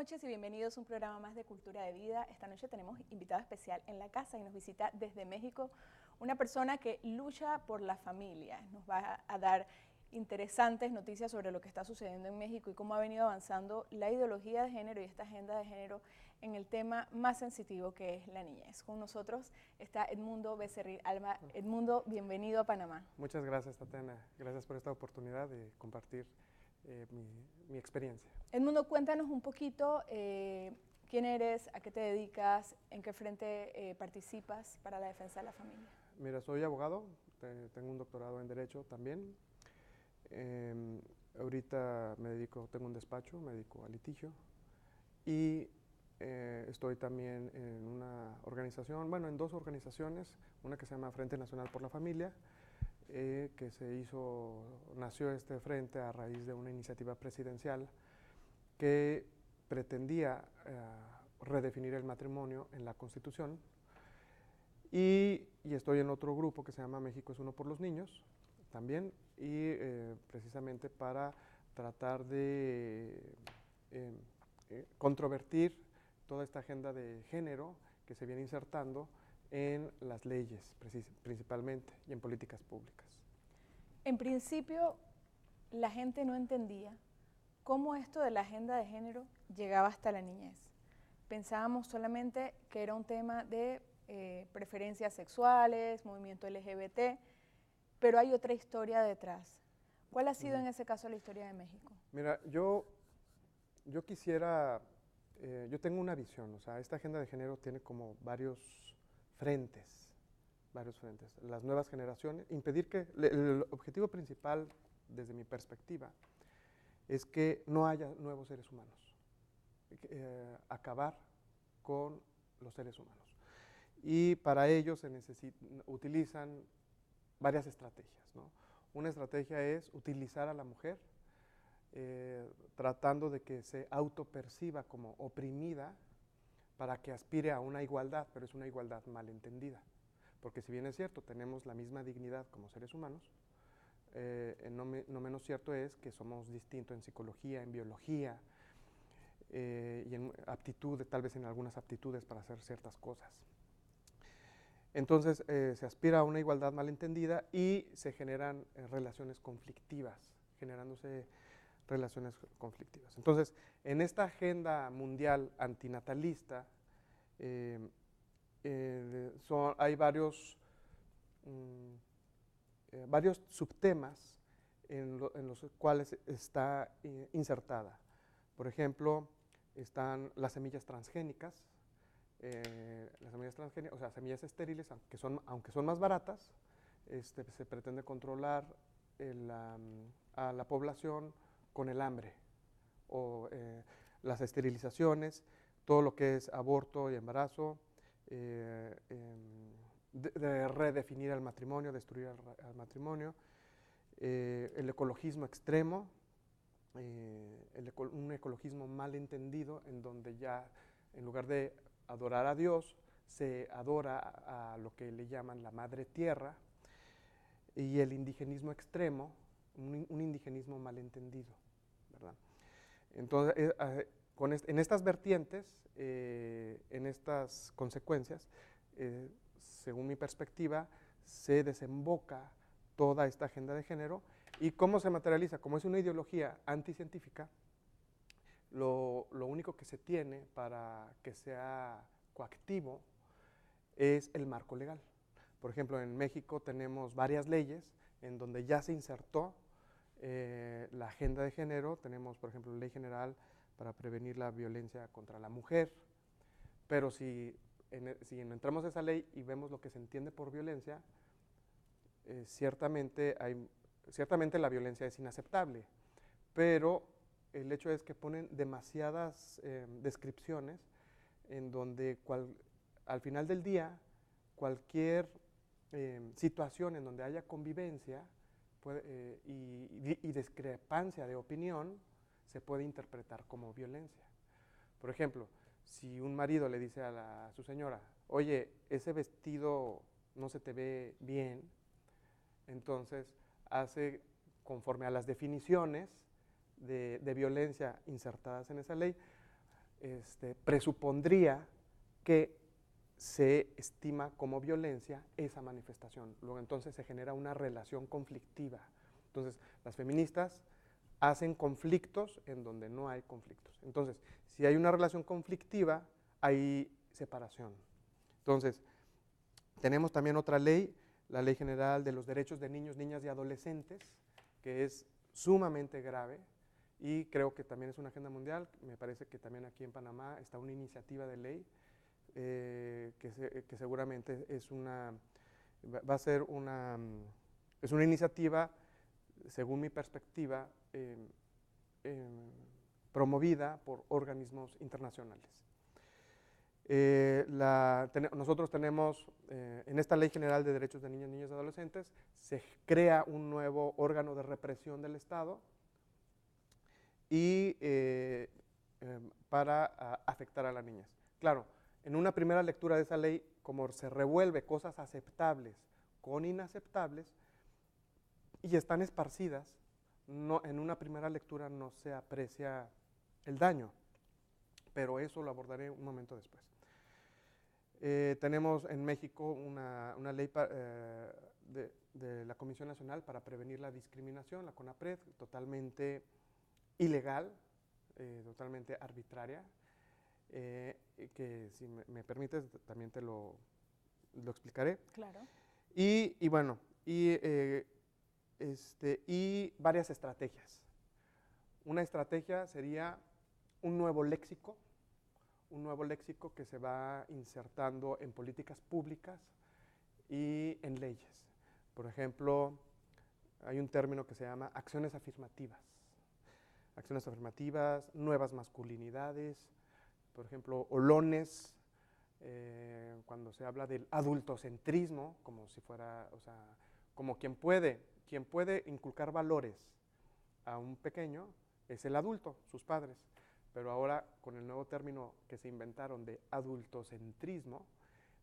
noches y bienvenidos a un programa más de Cultura de Vida. Esta noche tenemos invitado especial en la casa y nos visita desde México una persona que lucha por la familia. Nos va a dar interesantes noticias sobre lo que está sucediendo en México y cómo ha venido avanzando la ideología de género y esta agenda de género en el tema más sensitivo que es la niñez. Con nosotros está Edmundo Becerril Alba. Edmundo, bienvenido a Panamá. Muchas gracias, Tatiana. Gracias por esta oportunidad de compartir mi experiencia. Edmundo, cuéntanos un poquito quién eres, a qué te dedicas, en qué frente participas para la defensa de la familia. Mira, soy abogado, tengo un doctorado en Derecho también. Ahorita tengo un despacho, me dedico a litigio y estoy también en una organización, bueno, en dos organizaciones, una que se llama Frente Nacional por la Familia, nació este frente a raíz de una iniciativa presidencial que pretendía redefinir el matrimonio en la Constitución, y estoy en otro grupo que se llama México es uno por los niños también, y precisamente para tratar de controvertir toda esta agenda de género que se viene insertando en las leyes principalmente y en políticas públicas. En principio, la gente no entendía cómo esto de la agenda de género llegaba hasta la niñez. Pensábamos solamente que era un tema de preferencias sexuales, movimiento LGBT, pero hay otra historia detrás. ¿Cuál ha sido en ese caso la historia de México? Mira, yo quisiera, yo tengo una visión, o sea, esta agenda de género tiene como varios frentes. Las nuevas generaciones, impedir que, el objetivo principal desde mi perspectiva es que no haya nuevos seres humanos, acabar con los seres humanos. Y para ello utilizan varias estrategias, ¿no? Una estrategia es utilizar a la mujer tratando de que se autoperciba como oprimida para que aspire a una igualdad, pero es una igualdad malentendida. Porque si bien es cierto, tenemos la misma dignidad como seres humanos, no menos cierto es que somos distintos en psicología, en biología y en aptitudes, tal vez en algunas aptitudes para hacer ciertas cosas. Entonces se aspira a una igualdad malentendida y se generan relaciones conflictivas, generándose relaciones conflictivas. Entonces, en esta agenda mundial antinatalista, hay varios subtemas en los cuales está insertada. Por ejemplo, están las semillas transgénicas, o sea, semillas estériles, aunque son más baratas, se pretende controlar a la población con el hambre, o las esterilizaciones, todo lo que es aborto y embarazo, de redefinir el matrimonio, destruir el matrimonio, el ecologismo extremo, un ecologismo mal entendido en donde ya en lugar de adorar a Dios se adora a lo que le llaman la madre tierra, y el indigenismo extremo, un indigenismo mal entendido, ¿verdad? Entonces, en estas vertientes, en estas consecuencias, según mi perspectiva, se desemboca toda esta agenda de género. ¿Y cómo se materializa? Como es una ideología anticientífica, lo único que se tiene para que sea coactivo es el marco legal. Por ejemplo, en México tenemos varias leyes en donde ya se insertó la agenda de género. Tenemos, por ejemplo, la Ley General para prevenir la violencia contra la mujer, pero si entramos a esa ley y vemos lo que se entiende por violencia, ciertamente la violencia es inaceptable, pero el hecho es que ponen demasiadas descripciones en donde al final del día cualquier situación en donde haya convivencia y discrepancia de opinión se puede interpretar como violencia. Por ejemplo, si un marido le dice a su señora, oye, ese vestido no se te ve bien, entonces hace conforme a las definiciones de violencia insertadas en esa ley, presupondría que se estima como violencia esa manifestación. Luego entonces se genera una relación conflictiva. Entonces las feministas hacen conflictos en donde no hay conflictos. Entonces, si hay una relación conflictiva, hay separación. Entonces, tenemos también otra ley, la Ley General de los Derechos de Niños, Niñas y Adolescentes, que es sumamente grave y creo que también es una agenda mundial. Me parece que también aquí en Panamá está una iniciativa de ley que seguramente va a ser es una iniciativa, según mi perspectiva, promovida por organismos internacionales. Nosotros tenemos, en esta Ley General de Derechos de Niñas, Niños y Adolescentes, se crea un nuevo órgano de represión del Estado y para afectar a las niñas. Claro, en una primera lectura de esa ley, como se revuelve cosas aceptables con inaceptables y están esparcidas, en una primera lectura no se aprecia el daño, pero eso lo abordaré un momento después. Tenemos en México una ley de la Comisión Nacional para Prevenir la Discriminación, la CONAPRED, totalmente ilegal, totalmente arbitraria, que si me permites también te lo explicaré. Claro. Y bueno, y varias estrategias. Una estrategia sería un nuevo léxico que se va insertando en políticas públicas y en leyes. Por ejemplo, hay un término que se llama acciones afirmativas. Acciones afirmativas, nuevas masculinidades, por ejemplo, olones, cuando se habla del adultocentrismo, como si fuera, o sea, como quien puede inculcar valores a un pequeño es el adulto, sus padres. Pero ahora, con el nuevo término que se inventaron de adultocentrismo,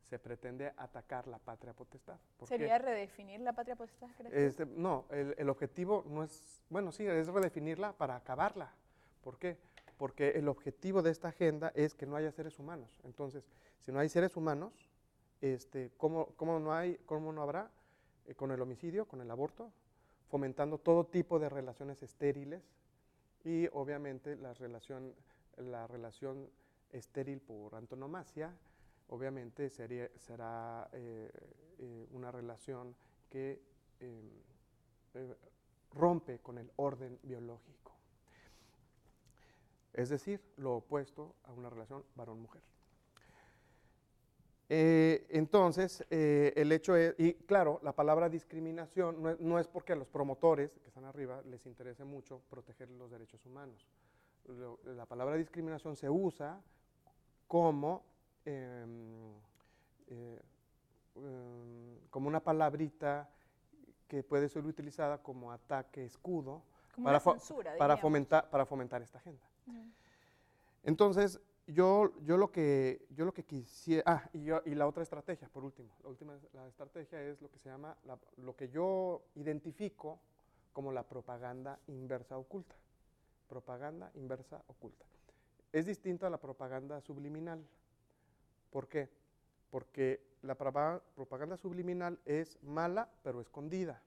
se pretende atacar la patria potestad. ¿Sería redefinir la patria potestad, crees tú? No, el objetivo no es, bueno, sí, es redefinirla para acabarla. ¿Por qué? Porque el objetivo de esta agenda es que no haya seres humanos. Entonces, si no hay seres humanos, ¿cómo no habrá? Con el homicidio, con el aborto, fomentando todo tipo de relaciones estériles y obviamente la relación estéril por antonomasia, obviamente será una relación que rompe con el orden biológico. Es decir, lo opuesto a una relación varón-mujer. Entonces, el hecho es, y claro, la palabra discriminación no es porque a los promotores que están arriba les interese mucho proteger los derechos humanos. La palabra discriminación se usa como una palabrita que puede ser utilizada como ataque escudo para fomentar esta agenda. Entonces, yo lo que quisiera, y la otra estrategia, por último, la estrategia es lo que se llama, lo que yo identifico como la propaganda inversa oculta. Propaganda inversa oculta. Es distinto a la propaganda subliminal. ¿Por qué? Porque la propaganda subliminal es mala, pero escondida.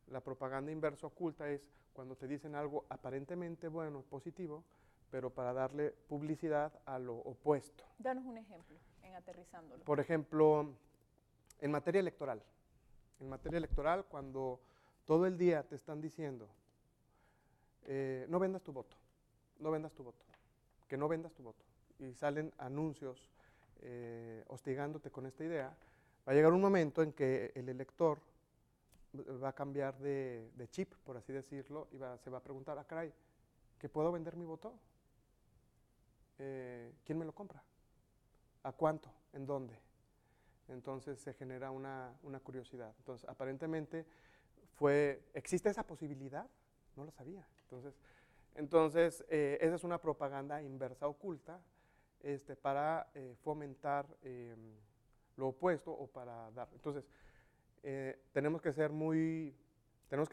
La propaganda inversa oculta es cuando te dicen algo aparentemente bueno, positivo, pero para darle publicidad a lo opuesto. Danos un ejemplo, en aterrizándolo. Por ejemplo, en materia electoral. En materia electoral, cuando todo el día te están diciendo, no vendas tu voto, no vendas tu voto, que no vendas tu voto, y salen anuncios hostigándote con esta idea, va a llegar un momento en que el elector va a cambiar de chip, por así decirlo, y se va a preguntar, caray, ¿que puedo vender mi voto? ¿Quién me lo compra? ¿A cuánto? ¿En dónde? Entonces se genera una curiosidad. Entonces, aparentemente ¿existe esa posibilidad? No lo sabía. Entonces esa es una propaganda inversa oculta para fomentar lo opuesto o para dar. Entonces, tenemos que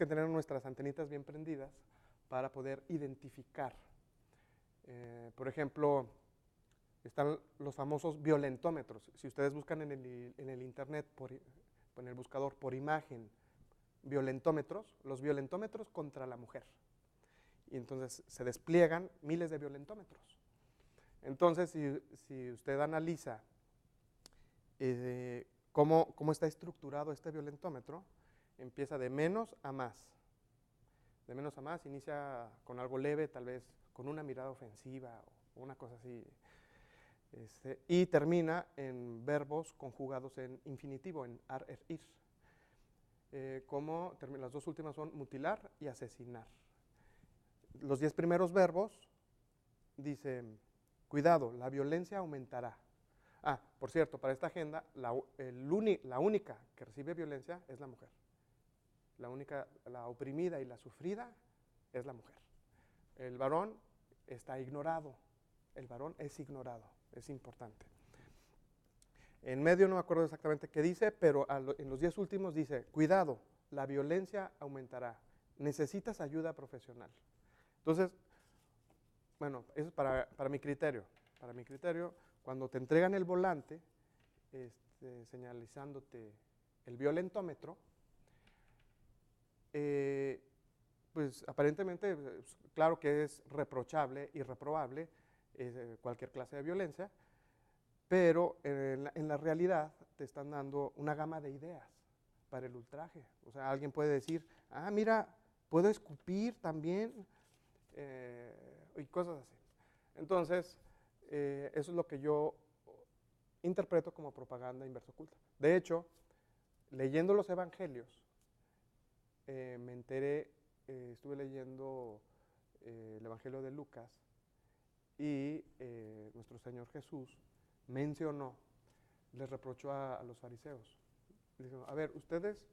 tener nuestras antenitas bien prendidas para poder identificar. Por ejemplo, están los famosos violentómetros. Si ustedes buscan en el internet, en el buscador por imagen, violentómetros, los violentómetros contra la mujer. Y entonces se despliegan miles de violentómetros. Entonces, si usted analiza cómo está estructurado este violentómetro, empieza de menos a más. De menos a más, inicia con algo leve, tal vez con una mirada ofensiva o una cosa así. Y termina en verbos conjugados en infinitivo, en ar, er, ir. Las dos últimas son mutilar y asesinar. Los 10 primeros verbos dicen, cuidado, la violencia aumentará. Ah, por cierto, para esta agenda, la única que recibe violencia es la mujer. La oprimida y la sufrida es la mujer. El varón está ignorado. El varón es ignorado. Es importante. En medio no me acuerdo exactamente qué dice, pero en los 10 últimos dice, cuidado, la violencia aumentará. Necesitas ayuda profesional. Entonces, bueno, eso es para mi criterio. Para mi criterio, cuando te entregan el volante, señalizándote el violentómetro, pues aparentemente, claro que es reprochable y reprobable cualquier clase de violencia, pero en la realidad te están dando una gama de ideas para el ultraje. O sea, alguien puede decir, ah, mira, puedo escupir también, y cosas así. Entonces, eso es lo que yo interpreto como propaganda inverso oculta. De hecho, leyendo los evangelios, me enteré, estuve leyendo el evangelio de Lucas y nuestro Señor Jesús mencionó, les reprochó a los fariseos. Les dijo, a ver, ustedes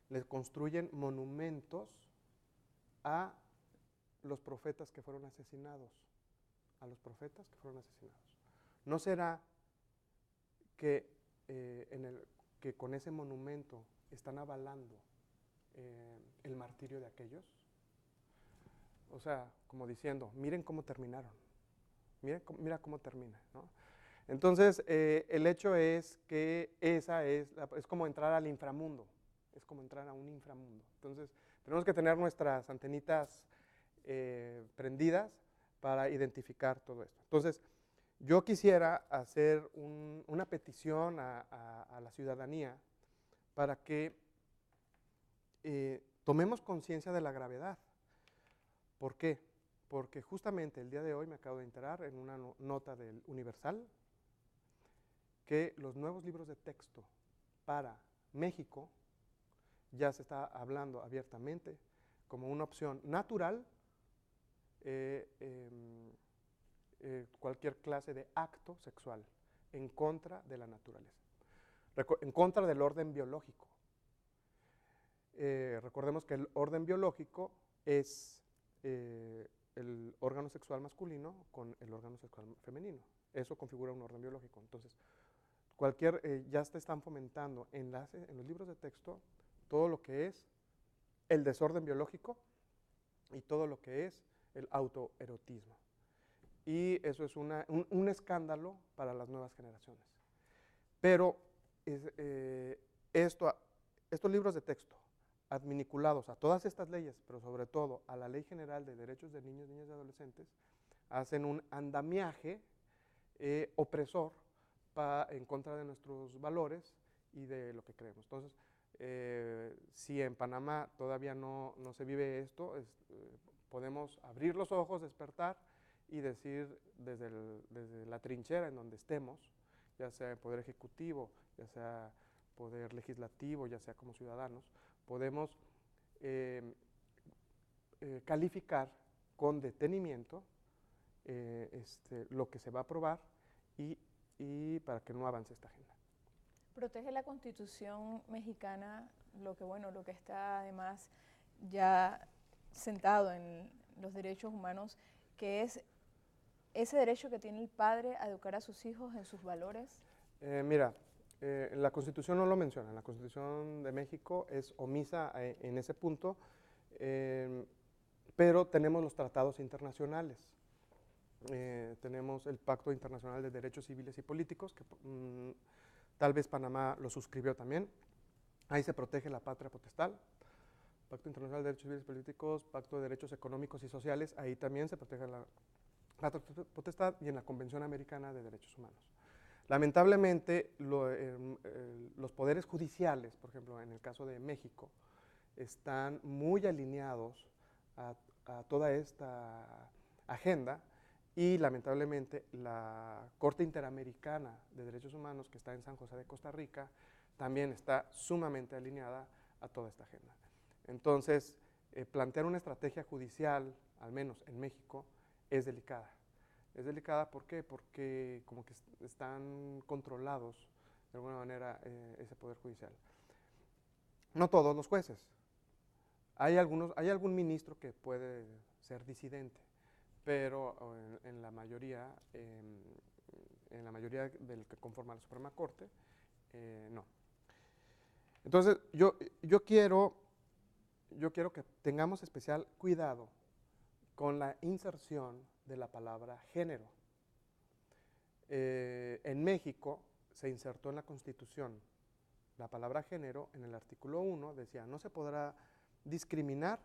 les construyen monumentos a los profetas que fueron asesinados. A los profetas que fueron asesinados. ¿No será que, que con ese monumento están avalando el martirio de aquellos? O sea, como diciendo, miren cómo terminaron. Mira cómo termina, ¿no? Entonces, el hecho es que esa es como entrar al inframundo. Es como entrar a un inframundo. Entonces, tenemos que tener nuestras antenitas prendidas para identificar todo esto. Entonces, yo quisiera hacer una petición a la ciudadanía para que tomemos conciencia de la gravedad. ¿Por qué? Porque justamente el día de hoy me acabo de enterar en una nota del Universal que los nuevos libros de texto para México ya se está hablando abiertamente como una opción natural cualquier clase de acto sexual en contra de la naturaleza, en contra del orden biológico. Recordemos que el orden biológico es el órgano sexual masculino con el órgano sexual femenino. Eso configura un orden biológico. Entonces, ya se están fomentando en los libros de texto todo lo que es el desorden biológico y todo lo que es el autoerotismo. Y eso es un escándalo para las nuevas generaciones. Pero estos libros de texto, adminiculados a todas estas leyes, pero sobre todo a la Ley General de Derechos de Niños, Niñas y Adolescentes, hacen un andamiaje opresor en contra de nuestros valores y de lo que creemos. Entonces, si en Panamá todavía no se vive esto, podemos abrir los ojos, despertar y decir desde la trinchera en donde estemos, ya sea el Poder Ejecutivo, ya sea Poder Legislativo, ya sea como ciudadanos, podemos calificar con detenimiento lo que se va a aprobar y para que no avance esta agenda. ¿Protege la Constitución mexicana lo que está además ya sentado en los derechos humanos, que es ese derecho que tiene el padre a educar a sus hijos en sus valores? Mira, la Constitución no lo menciona, la Constitución de México es omisa en ese punto, pero tenemos los tratados internacionales. tenemos el Pacto Internacional de Derechos Civiles y Políticos, que tal vez Panamá lo suscribió también. Ahí se protege la patria potestad. Pacto Internacional de Derechos Civiles y Políticos, Pacto de Derechos Económicos y Sociales, ahí también se protege la patria potestad, y en la Convención Americana de Derechos Humanos. Lamentablemente, los poderes judiciales, por ejemplo, en el caso de México, están muy alineados a toda esta agenda, y lamentablemente la Corte Interamericana de Derechos Humanos, que está en San José de Costa Rica, también está sumamente alineada a toda esta agenda. Entonces, plantear una estrategia judicial, al menos en México, es delicada. Es delicada, ¿por qué? Porque como que están controlados de alguna manera ese poder judicial. No todos los jueces. Hay algún ministro que puede ser disidente, pero en la mayoría del que conforma la Suprema Corte, no. Entonces, yo quiero que tengamos especial cuidado con la inserción de la palabra género. En México se insertó en la Constitución la palabra género. En el artículo 1 decía: no se podrá discriminar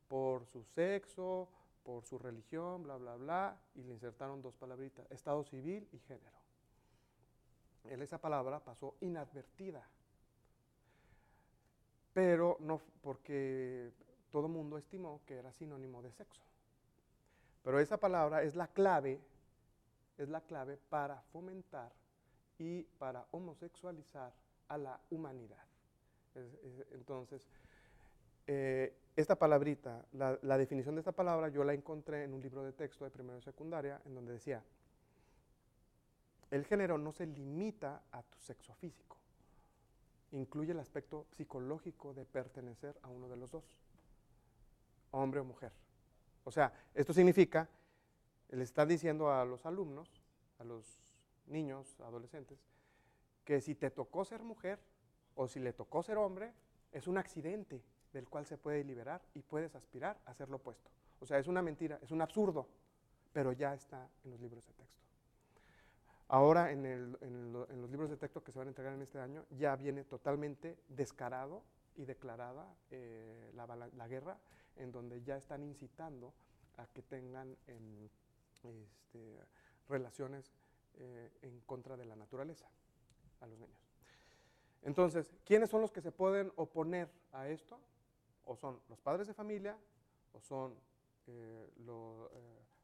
por su sexo, por su religión, bla, bla, bla, y le insertaron dos palabritas: estado civil y género. Esa palabra pasó inadvertida, pero no porque todo el mundo estimó que era sinónimo de sexo. Pero esa palabra es la clave para fomentar y para homosexualizar a la humanidad. Entonces, esta palabrita, la definición de esta palabra, yo la encontré en un libro de texto de primero y secundaria, en donde decía: el género no se limita a tu sexo físico, incluye el aspecto psicológico de pertenecer a uno de los dos, hombre o mujer. O sea, esto significa, le está diciendo a los alumnos, a los niños, adolescentes, que si te tocó ser mujer o si le tocó ser hombre, es un accidente del cual se puede liberar y puedes aspirar a ser lo opuesto. O sea, es una mentira, es un absurdo, pero ya está en los libros de texto. Ahora, en los libros de texto que se van a entregar en este año, ya viene totalmente descarado y declarada la guerra, en donde ya están incitando a que tengan relaciones en contra de la naturaleza a los niños. Entonces, ¿quiénes son los que se pueden oponer a esto? O son los padres de familia, o son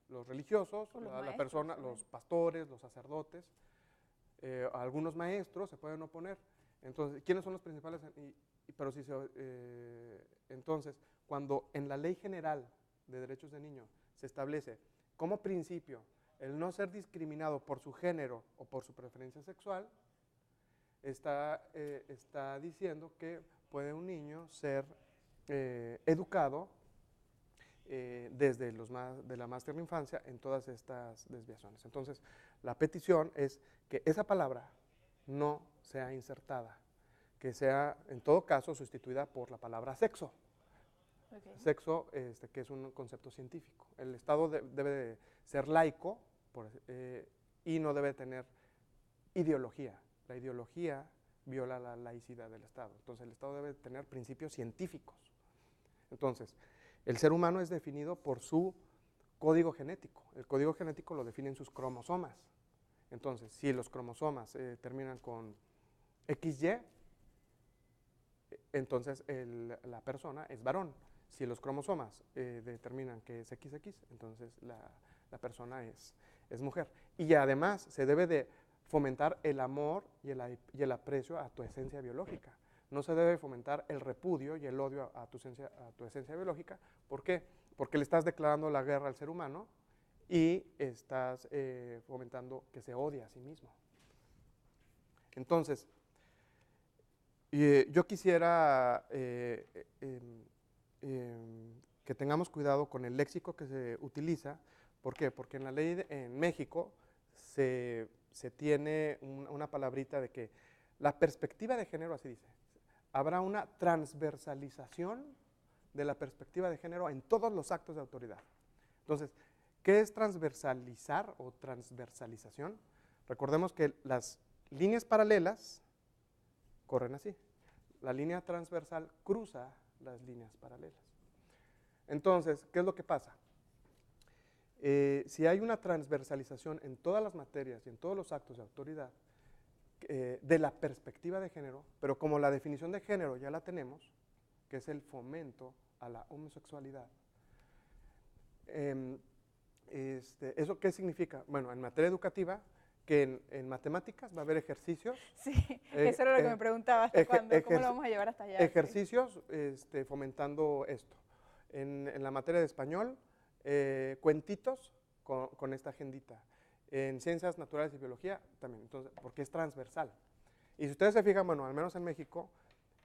los religiosos, los pastores, los sacerdotes, algunos maestros se pueden oponer. Entonces, ¿quiénes son los principales? Entonces, cuando en la Ley General de Derechos del Niño se establece como principio el no ser discriminado por su género o por su preferencia sexual, está diciendo que puede un niño ser educado desde de la más tierna infancia en todas estas desviaciones. Entonces, la petición es que esa palabra no sea insertada, que sea en todo caso sustituida por la palabra sexo. Okay. Sexo, que es un concepto científico. El Estado debe de ser laico y no debe tener ideología. La ideología viola la laicidad del Estado. Entonces, el Estado debe tener principios científicos. Entonces, el ser humano es definido por su código genético. El código genético lo definen sus cromosomas. Entonces, si los cromosomas terminan con XY, entonces la persona es varón. Si los cromosomas determinan que es XX, entonces la persona es mujer. Y además se debe de fomentar el amor y el aprecio a tu esencia biológica. No se debe fomentar el repudio y el odio a tu esencia biológica. ¿Por qué? Porque le estás declarando la guerra al ser humano y estás fomentando que se odie a sí mismo. Entonces, yo quisiera que tengamos cuidado con el léxico que se utiliza. ¿Por qué? Porque en la ley en México se tiene una palabrita de que la perspectiva de género, así dice, habrá una transversalización de la perspectiva de género en todos los actos de autoridad. Entonces, ¿Qué es transversalizar o transversalización? Recordemos que las líneas paralelas corren así. La línea transversal cruza las líneas paralelas. Entonces, ¿qué es lo que pasa? Si hay una transversalización en todas las materias y en todos los actos de autoridad, de la perspectiva de género, pero como la definición de género ya la tenemos, que es el fomento a la homosexualidad, ¿eso qué significa? Bueno, en materia educativa, que en matemáticas va a haber ejercicios. Sí, eso era lo que me preguntaba, ¿hasta cuándo? ¿Cómo lo vamos a llevar hasta allá? Ejercicios fomentando esto. En la materia de español, cuentitos con esta agendita. En ciencias naturales y biología también, entonces, porque es transversal. Y si ustedes se fijan, bueno, al menos en México,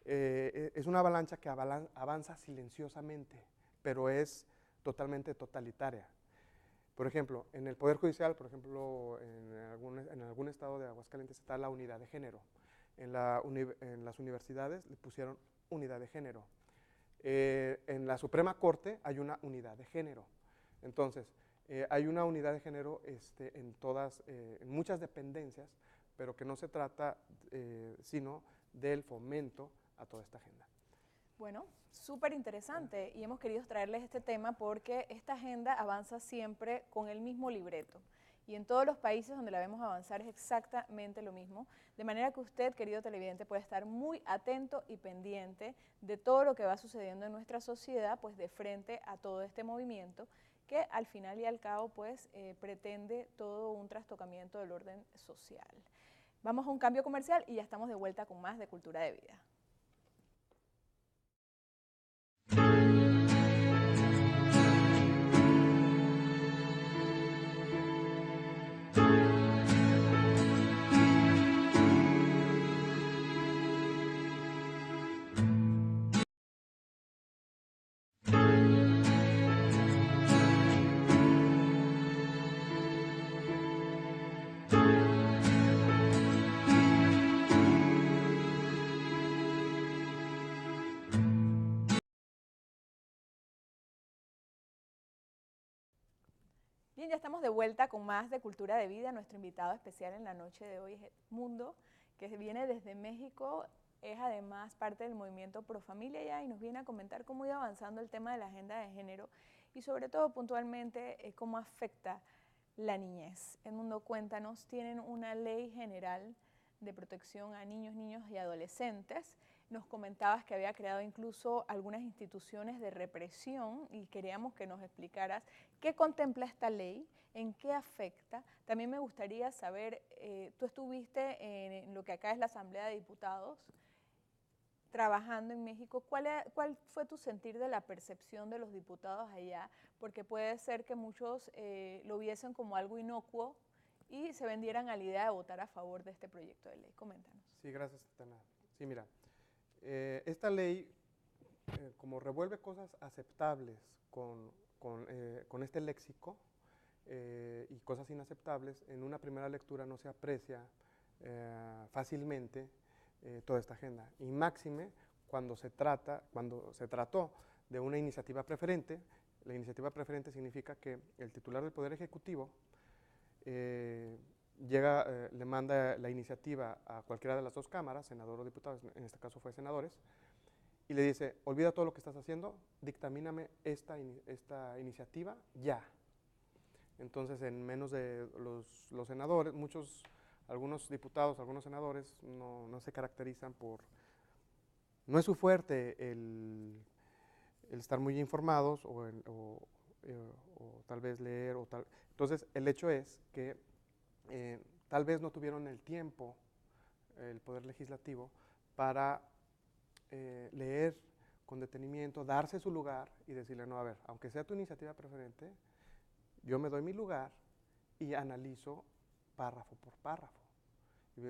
es una avalancha que avanza silenciosamente, pero es totalmente totalitaria. Por ejemplo, en el Poder Judicial, por ejemplo, en algún estado de Aguascalientes está la unidad de género. En las universidades le pusieron unidad de género. En la Suprema Corte hay una unidad de género. Entonces, hay una unidad de género en muchas dependencias, pero que no se trata sino del fomento a toda esta agenda. Bueno, súper interesante y hemos querido traerles este tema porque esta agenda avanza siempre con el mismo libreto y en todos los países donde la vemos avanzar es exactamente lo mismo, de manera que usted, querido televidente, puede estar muy atento y pendiente de todo lo que va sucediendo en nuestra sociedad, pues de frente a todo este movimiento que al final y al cabo pues pretende todo un trastocamiento del orden social. Vamos a un cambio comercial y ya estamos de vuelta con más de Cultura de Vida. Bien, ya estamos de vuelta con más de Cultura de Vida. Nuestro invitado especial en la noche de hoy es Edmundo, que viene desde México, es además parte del movimiento Pro Familia ya y nos viene a comentar cómo ha ido avanzando el tema de la agenda de género y sobre todo puntualmente cómo afecta la niñez. Edmundo, cuéntanos, tienen una ley general de protección a niños, niñas y adolescentes. Nos comentabas que había creado incluso algunas instituciones de represión y queríamos que nos explicaras qué contempla esta ley, en qué afecta. También me gustaría saber, tú estuviste en lo que acá es la Asamblea de Diputados, trabajando en México, ¿cuál fue tu sentir de la percepción de los diputados allá? Porque puede ser que muchos lo viesen como algo inocuo y se vendieran a la idea de votar a favor de este proyecto de ley. Coméntanos. Sí, gracias, Tana. Sí, mira, esta ley, como revuelve cosas aceptables con este léxico y cosas inaceptables, en una primera lectura no se aprecia fácilmente toda esta agenda. Y máxime cuando se trató de una iniciativa preferente. La iniciativa preferente significa que el titular del Poder Ejecutivo le manda la iniciativa a cualquiera de las dos cámaras, senador o diputados, en este caso fue senadores, y le dice, olvida todo lo que estás haciendo, dictamíname esta iniciativa ya. Entonces, en menos de los senadores, algunos diputados, algunos senadores no se caracterizan no es su fuerte el estar muy informados o tal vez leer o tal. Entonces, el hecho es que tal vez no tuvieron el tiempo, el Poder Legislativo, para leer con detenimiento, darse su lugar y decirle, no, a ver, aunque sea tu iniciativa preferente, yo me doy mi lugar y analizo párrafo por párrafo.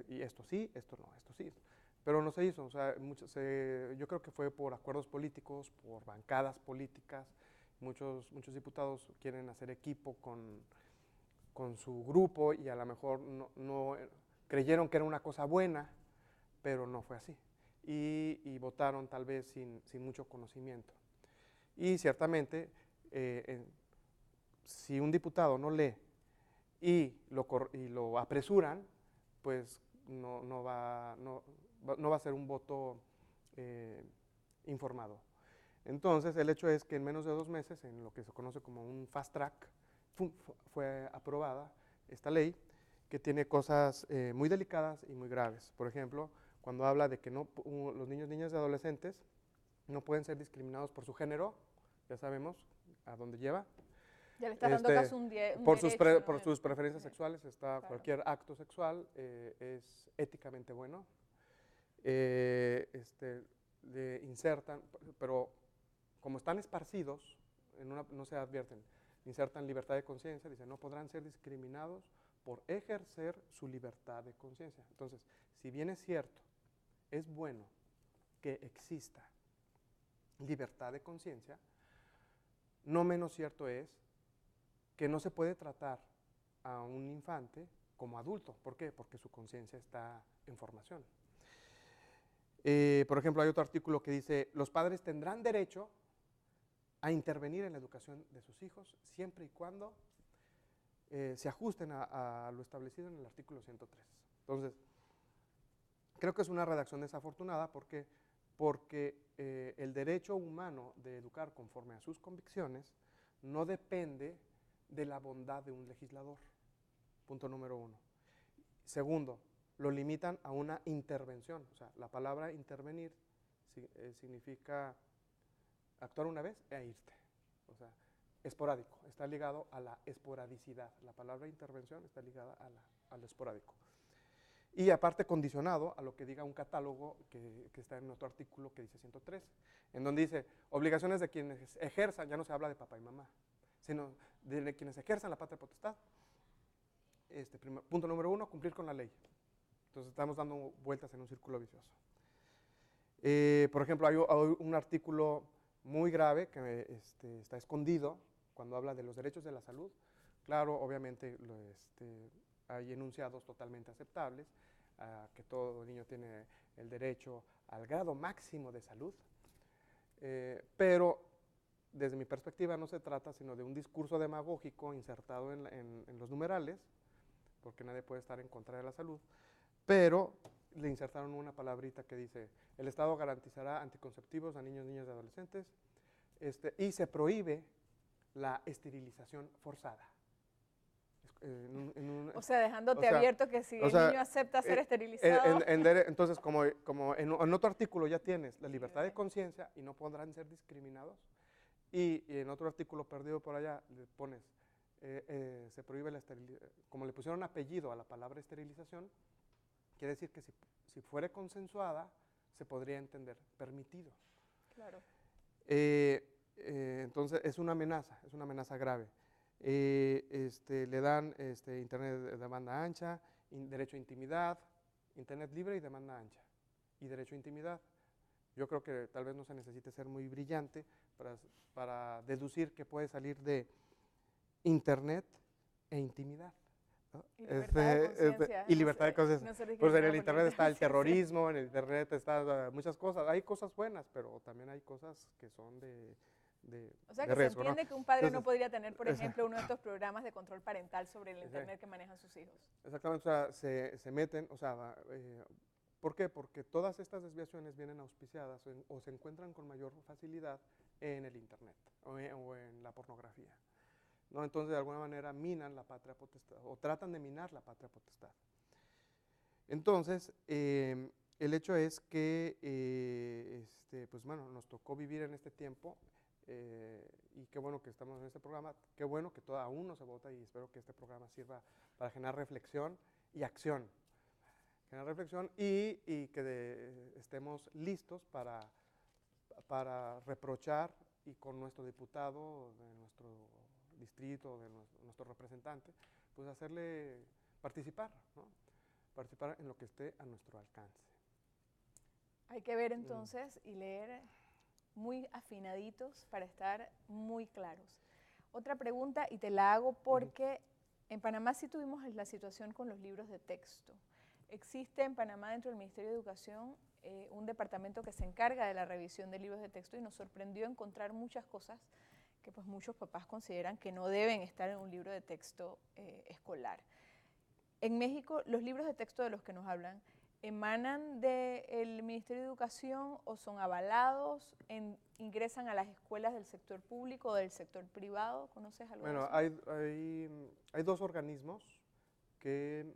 Y esto sí, esto no, esto sí. Pero no se hizo, o sea, yo creo que fue por acuerdos políticos, por bancadas políticas. Muchos diputados quieren hacer equipo con su grupo y a lo mejor no creyeron que era una cosa buena, pero no fue así. Y votaron tal vez sin mucho conocimiento. Y ciertamente si un diputado no lee y lo apresuran, pues no va a ser un voto informado. Entonces, el hecho es que en menos de 2 meses, en lo que se conoce como un fast track, fue aprobada esta ley que tiene cosas muy delicadas y muy graves. Por ejemplo, cuando habla de que los niños, niñas y adolescentes no pueden ser discriminados por su género, ya sabemos a dónde lleva. Ya le estás dando casi un por derecho, por ¿no? sus preferencias sexuales, Claro. cualquier acto sexual es éticamente bueno. Le insertan, pero como están esparcidos, no se advierten, insertan libertad de conciencia, dicen no podrán ser discriminados por ejercer su libertad de conciencia. Entonces, si bien es cierto, es bueno que exista libertad de conciencia, no menos cierto es que no se puede tratar a un infante como adulto. ¿Por qué? Porque su conciencia está en formación. Por ejemplo, hay otro artículo que dice, los padres tendrán derecho a intervenir en la educación de sus hijos siempre y cuando se ajusten a lo establecido en el artículo 103. Entonces, creo que es una redacción desafortunada porque el derecho humano de educar conforme a sus convicciones no depende de la bondad de un legislador, punto número 1. Segundo, lo limitan a una intervención, o sea, la palabra intervenir significa actuar una vez e irte, o sea, esporádico, está ligado a la esporadicidad, la palabra intervención está ligada a lo esporádico. Y aparte condicionado a lo que diga un catálogo que está en otro artículo que dice 103, en donde dice, obligaciones de quienes ejerzan, ya no se habla de papá y mamá, sino de quienes ejerzan la patria potestad. Punto número 1, cumplir con la ley. Entonces estamos dando vueltas en un círculo vicioso. Por ejemplo, hay un artículo muy grave que está escondido cuando habla de los derechos de la salud. Claro, obviamente hay enunciados totalmente aceptables, que todo niño tiene el derecho al grado máximo de salud, pero desde mi perspectiva no se trata sino de un discurso demagógico insertado en los numerales, porque nadie puede estar en contra de la salud, pero le insertaron una palabrita que dice, el Estado garantizará anticonceptivos a niños, niñas y adolescentes, y se prohíbe la esterilización forzada. O sea, dejándote abierto que si el niño acepta ser esterilizado. Entonces, como en otro artículo ya tienes la libertad de conciencia y no podrán ser discriminados, y en otro artículo perdido por allá le pones, se prohíbe la esterilización, como le pusieron apellido a la palabra esterilización, quiere decir que si fuera consensuada, se podría entender permitido. Claro. Entonces, es una amenaza grave. Le dan internet de banda ancha, derecho a intimidad, internet libre y de banda ancha, y derecho a intimidad. Yo creo que tal vez no se necesite ser muy brillante para deducir que puede salir de internet e intimidad, ¿no? Y libertad de conciencia. Y libertad de conciencia. Pues en el internet está el terrorismo, en el internet está muchas cosas. Hay cosas buenas, pero también hay cosas que son de o sea, que riesgo, se entiende, ¿no?, que un padre no podría tener, por ejemplo, uno de estos programas de control parental sobre el internet que manejan sus hijos. Exactamente, o sea, se meten, o sea, ¿por qué? Porque todas estas desviaciones vienen auspiciadas o se encuentran con mayor facilidad en el internet o en la pornografía, ¿no? Entonces, de alguna manera, minan la patria potestad o tratan de minar la patria potestad. Entonces, el hecho es que, pues bueno, nos tocó vivir en este tiempo. Y qué bueno que estamos en este programa, qué bueno que aún no se vota y espero que este programa sirva para generar reflexión y acción. Generar reflexión y que estemos listos para reprochar y con nuestro diputado de nuestro distrito, de nuestro representante, pues hacerle participar, ¿no? Participar en lo que esté a nuestro alcance. Hay que ver entonces y leer muy afinaditos para estar muy claros. Otra pregunta, y te la hago porque en Panamá sí tuvimos la situación con los libros de texto. Existe en Panamá, dentro del Ministerio de Educación, un departamento que se encarga de la revisión de libros de texto y nos sorprendió encontrar muchas cosas que pues muchos papás consideran que no deben estar en un libro de texto escolar. En México, los libros de texto de los que nos hablan, ¿emanan del Ministerio de Educación o son avalados, ingresan a las escuelas del sector público o del sector privado? ¿Conoces algo de Bueno, eso? hay dos organismos que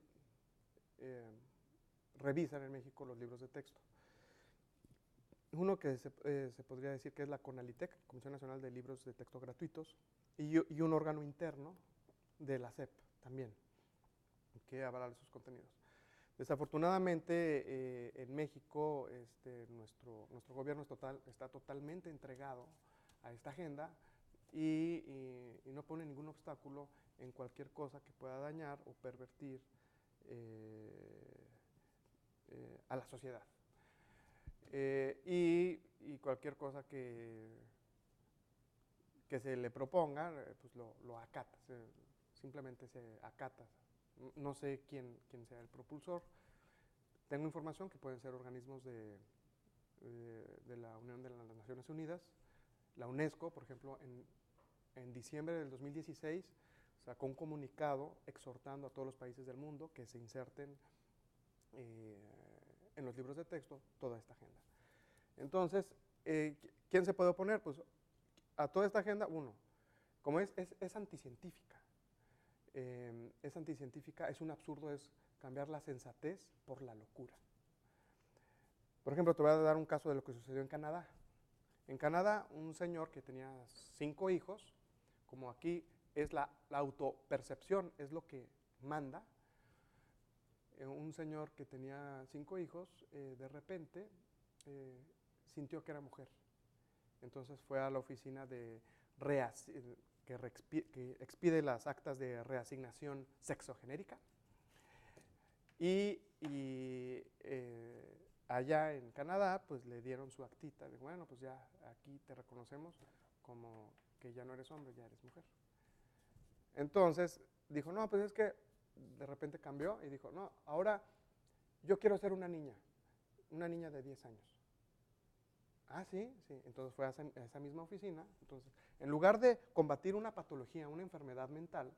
revisan en México los libros de texto. Uno que se podría decir que es la CONALITEC, Comisión Nacional de Libros de Texto Gratuitos, y un órgano interno de la SEP también, que avala sus contenidos. Desafortunadamente, en México nuestro gobierno está totalmente entregado a esta agenda y no pone ningún obstáculo en cualquier cosa que pueda dañar o pervertir a la sociedad. Y cualquier cosa que se le proponga, pues lo acata, simplemente se acata. No sé quién sea el propulsor. Tengo información que pueden ser organismos de la Unión de las Naciones Unidas. La UNESCO, por ejemplo, en diciembre del 2016 sacó un comunicado exhortando a todos los países del mundo que se inserten en los libros de texto toda esta agenda. Entonces, ¿quién se puede oponer? Pues a toda esta agenda, uno, como es anticientífica. Es anticientífica, es un absurdo, es cambiar la sensatez por la locura. Por ejemplo, te voy a dar un caso de lo que sucedió en Canadá. En Canadá, un señor que tenía 5 hijos, como aquí es la autopercepción, es lo que manda, un señor que tenía 5 hijos, de repente sintió que era mujer. Entonces fue a la oficina que expide las actas de reasignación sexogenérica y allá en Canadá pues le dieron su actita de bueno, pues ya aquí te reconocemos como que ya no eres hombre, ya eres mujer. Entonces dijo, no, pues es que de repente cambió y dijo, no, ahora yo quiero ser una niña de 10 años. Ah, sí, sí. Entonces fue a esa misma oficina. Entonces, en lugar de combatir una patología, una enfermedad mental,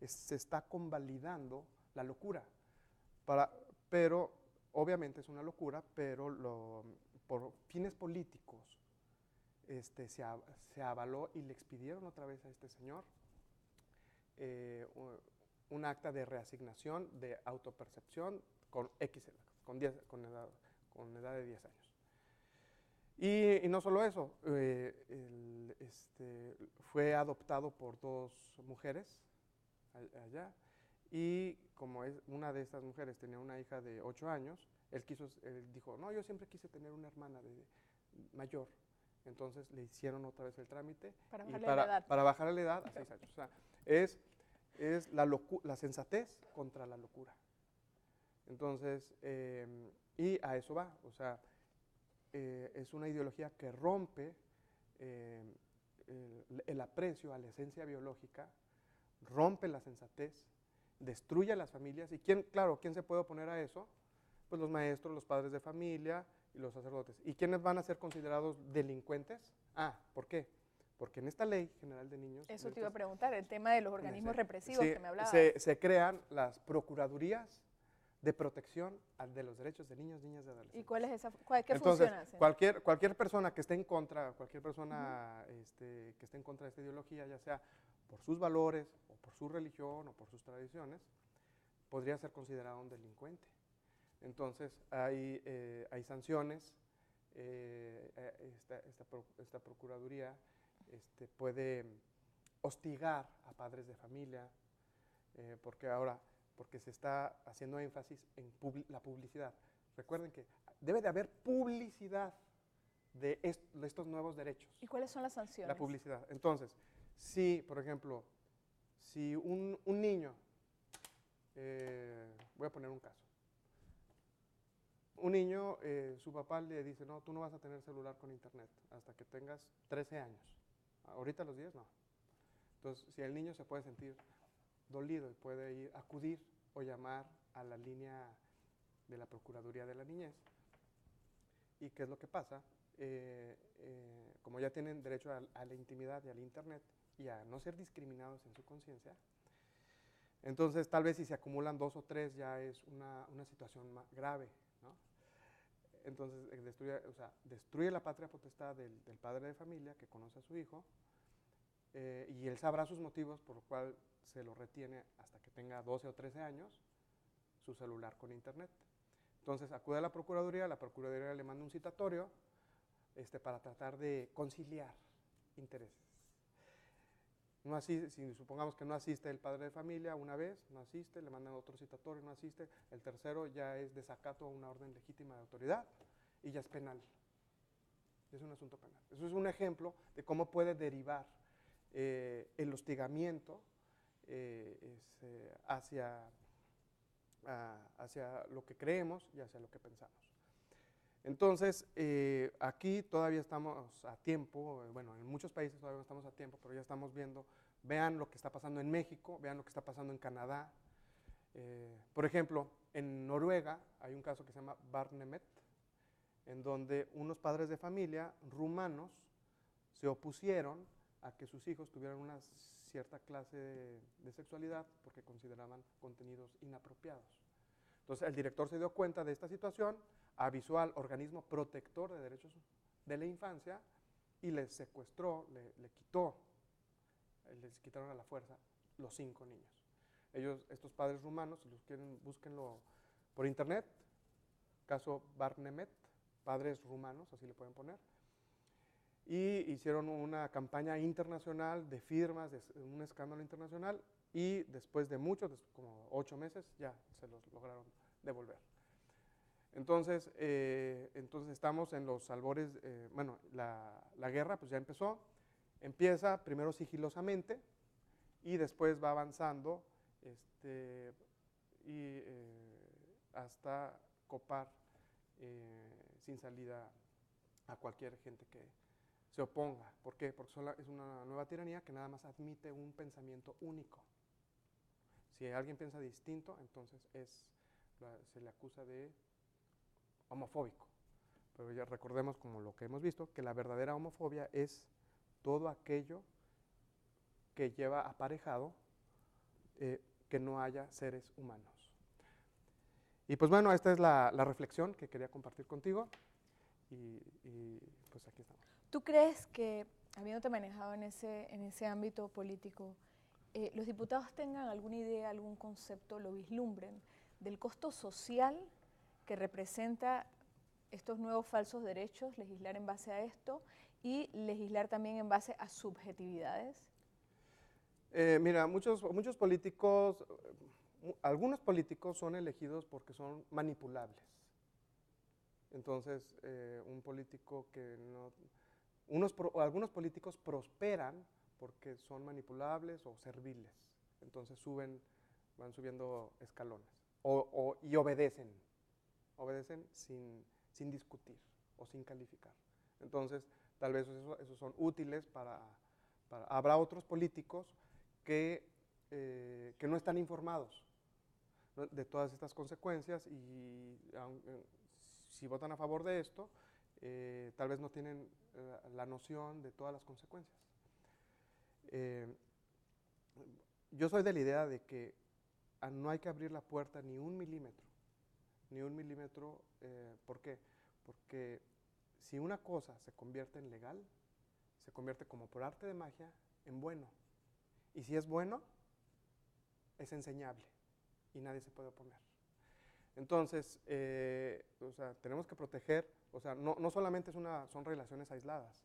se está convalidando la locura. Pero, obviamente es una locura, pero por fines políticos se avaló y le expidieron otra vez a este señor un acta de reasignación de autopercepción con edad de 10 años. Y no solo eso, fue adoptado por 2 mujeres allá, y como una de estas mujeres tenía una hija de 8 años, él dijo, no, yo siempre quise tener una hermana mayor. Entonces le hicieron otra vez el trámite para bajarle la edad a 6 años. O sea, es la sensatez contra la locura. Entonces, y a eso va, o sea, es una ideología que rompe el aprecio a la esencia biológica, rompe la sensatez, destruye a las familias. ¿Y quién se puede oponer a eso? Pues los maestros, los padres de familia y los sacerdotes. ¿Y quiénes van a ser considerados delincuentes? ¿Por qué? Porque en esta Ley General de Niños… Eso te iba a preguntar, el tema de los organismos represivos que me hablabas. Se crean las procuradurías de protección de los derechos de niños, niñas y adolescentes. ¿Y cuál es qué Entonces, función hacen? cualquier persona que esté en contra, que esté en contra de esta ideología, ya sea por sus valores, o por su religión, o por sus tradiciones, podría ser considerado un delincuente. Entonces, hay sanciones, esta procuraduría puede hostigar a padres de familia, porque se está haciendo énfasis en la publicidad. Recuerden que debe de haber publicidad de estos nuevos derechos. ¿Y cuáles son las sanciones? La publicidad. Entonces, si, por ejemplo, si un niño, voy a poner un caso, un niño, su papá le dice, no, tú no vas a tener celular con internet hasta que tengas 13 años. Ahorita a los 10 no. Entonces, si el niño se puede sentir dolido y puede acudir o llamar a la línea de la Procuraduría de la Niñez. ¿Y qué es lo que pasa? como ya tienen derecho a la intimidad y al internet y a no ser discriminados en su conciencia, entonces tal vez si se acumulan 2 o 3 ya es una situación más grave, ¿no? Entonces destruye la patria potestad del padre de familia que conoce a su hijo, y él sabrá sus motivos por lo cual se lo retiene hasta que tenga 12 o 13 años su celular con internet. Entonces acude a la Procuraduría le manda un citatorio para tratar de conciliar intereses. No asiste, si supongamos que no asiste el padre de familia una vez, no asiste, le mandan otro citatorio, no asiste, el tercero ya es desacato a una orden legítima de autoridad y ya es penal. Es un asunto penal. Eso es un ejemplo de cómo puede derivar el hostigamiento hacia lo que creemos y hacia lo que pensamos. Entonces, aquí todavía estamos a tiempo, bueno, en muchos países todavía no estamos a tiempo, pero ya estamos viendo, vean lo que está pasando en México, vean lo que está pasando en Canadá. Por ejemplo, en Noruega hay un caso que se llama Barnemet, en donde unos padres de familia rumanos se opusieron a que sus hijos tuvieran una cierta clase de sexualidad porque consideraban contenidos inapropiados. Entonces el director se dio cuenta de esta situación, avisó al organismo protector de derechos de la infancia y les secuestró, les quitaron a la fuerza los 5 niños. Estos padres rumanos, si los quieren, búsquenlo por internet, caso Barnemet, padres rumanos, así le pueden poner, y hicieron una campaña internacional de firmas, de un escándalo internacional, y después de muchos, como 8 meses, ya se los lograron devolver. Entonces estamos en los albores, bueno, la guerra pues ya empezó, empieza primero sigilosamente y después va avanzando hasta copar sin salida a cualquier gente que se oponga. ¿Por qué? Porque es una nueva tiranía que nada más admite un pensamiento único. Si alguien piensa distinto, entonces se le acusa de homofóbico. Pero ya recordemos, como lo que hemos visto, que la verdadera homofobia es todo aquello que lleva aparejado que no haya seres humanos. Y pues bueno, esta es la reflexión que quería compartir contigo y pues aquí estamos. ¿Tú crees que, habiéndote manejado en ese ámbito político, los diputados tengan alguna idea, algún concepto, lo vislumbren, del costo social que representa estos nuevos falsos derechos, legislar en base a esto y legislar también en base a subjetividades? Mira, muchos políticos, algunos políticos son elegidos porque son manipulables. Entonces, un político que no... algunos políticos prosperan porque son manipulables o serviles. Entonces van subiendo escalones y obedecen sin discutir o sin calificar. Entonces, tal vez esos son útiles habrá otros políticos que no están informados, ¿no?, de todas estas consecuencias y si votan a favor de esto, tal vez no tienen la noción de todas las consecuencias. Yo soy de la idea de que no hay que abrir la puerta ni un milímetro. ¿Por qué? Porque si una cosa se convierte en legal, se convierte como por arte de magia en bueno. Y si es bueno, es enseñable y nadie se puede oponer. Entonces, tenemos que proteger, no solamente son relaciones aisladas,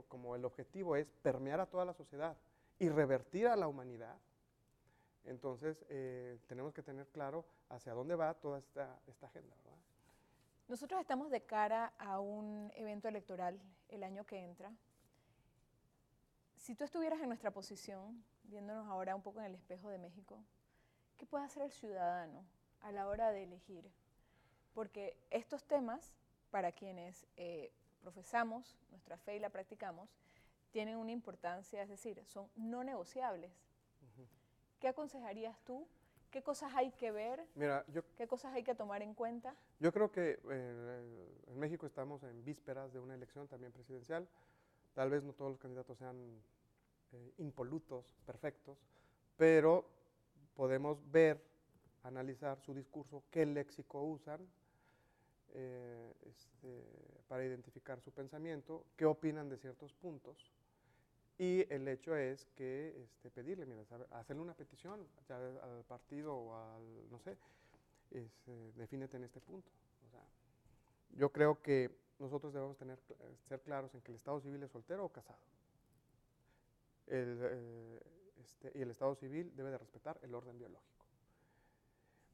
como el objetivo es permear a toda la sociedad y revertir a la humanidad. Entonces, tenemos que tener claro hacia dónde va toda esta agenda, ¿verdad? Nosotros estamos de cara a un evento electoral el año que entra. Si tú estuvieras en nuestra posición, viéndonos ahora un poco en el espejo de México, ¿qué puede hacer el ciudadano a la hora de elegir? Porque estos temas, para quienes profesamos nuestra fe y la practicamos, tienen una importancia, es decir, son no negociables. ¿Qué aconsejarías tú ¿Qué cosas hay que ver? Mira, ¿Qué cosas hay que tomar en cuenta? yo creo que en México estamos en vísperas de una elección también presidencial. Tal vez no todos los candidatos sean impolutos, perfectos, pero podemos ver, analizar su discurso, qué léxico usan para identificar su pensamiento, qué opinan de ciertos puntos. Y el hecho es que pedirle, mira, hacerle una petición al partido o al, no sé, defínete en este punto. O sea, yo creo que nosotros debemos ser claros en que el Estado civil es soltero o casado. Y el Estado civil debe de respetar el orden biológico.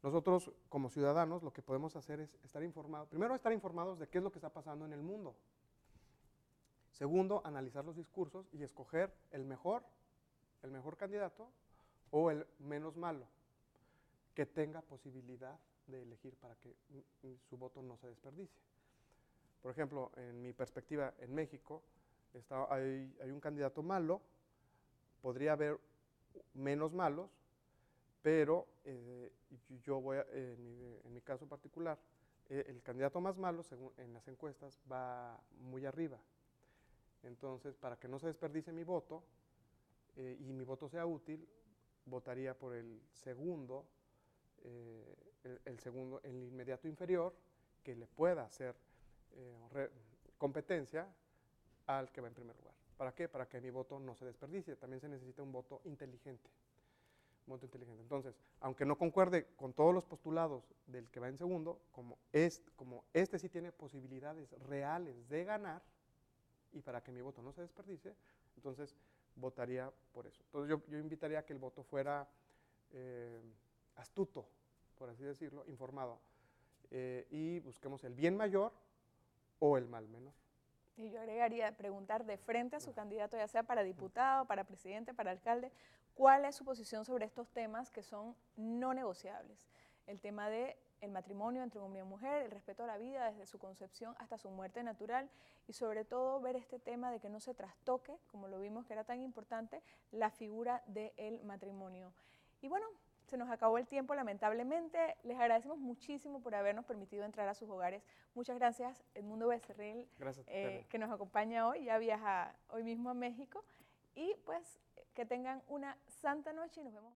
Nosotros, como ciudadanos, lo que podemos hacer es estar informados. Primero, estar informados de qué es lo que está pasando en el mundo. Segundo, analizar los discursos y escoger el mejor candidato o el menos malo, que tenga posibilidad de elegir para que su voto no se desperdicie. Por ejemplo, en mi perspectiva, en México hay un candidato malo, podría haber menos malos, pero en mi caso particular, el candidato más malo, según en las encuestas, va muy arriba. Entonces, para que no se desperdicie mi voto y mi voto sea útil, votaría por el segundo, el inmediato inferior, que le pueda hacer competencia al que va en primer lugar. ¿Para qué? Para que mi voto no se desperdicie. También se necesita un voto inteligente. Entonces, aunque no concuerde con todos los postulados del que va en segundo, como este sí tiene posibilidades reales de ganar, y para que mi voto no se desperdicie, entonces votaría por eso. Entonces yo invitaría a que el voto fuera astuto, por así decirlo, informado, y busquemos el bien mayor o el mal menor. Y yo agregaría preguntar de frente a su candidato, ya sea para diputado, para presidente, para alcalde, cuál es su posición sobre estos temas que son no negociables. El tema de el matrimonio entre un hombre y una mujer, el respeto a la vida desde su concepción hasta su muerte natural y sobre todo ver este tema de que no se trastoque, como lo vimos que era tan importante, la figura del matrimonio. Y bueno, se nos acabó el tiempo lamentablemente, les agradecemos muchísimo por habernos permitido entrar a sus hogares. Muchas gracias Edmundo Becerril, que nos acompaña hoy, ya viaja hoy mismo a México y pues que tengan una santa noche y nos vemos.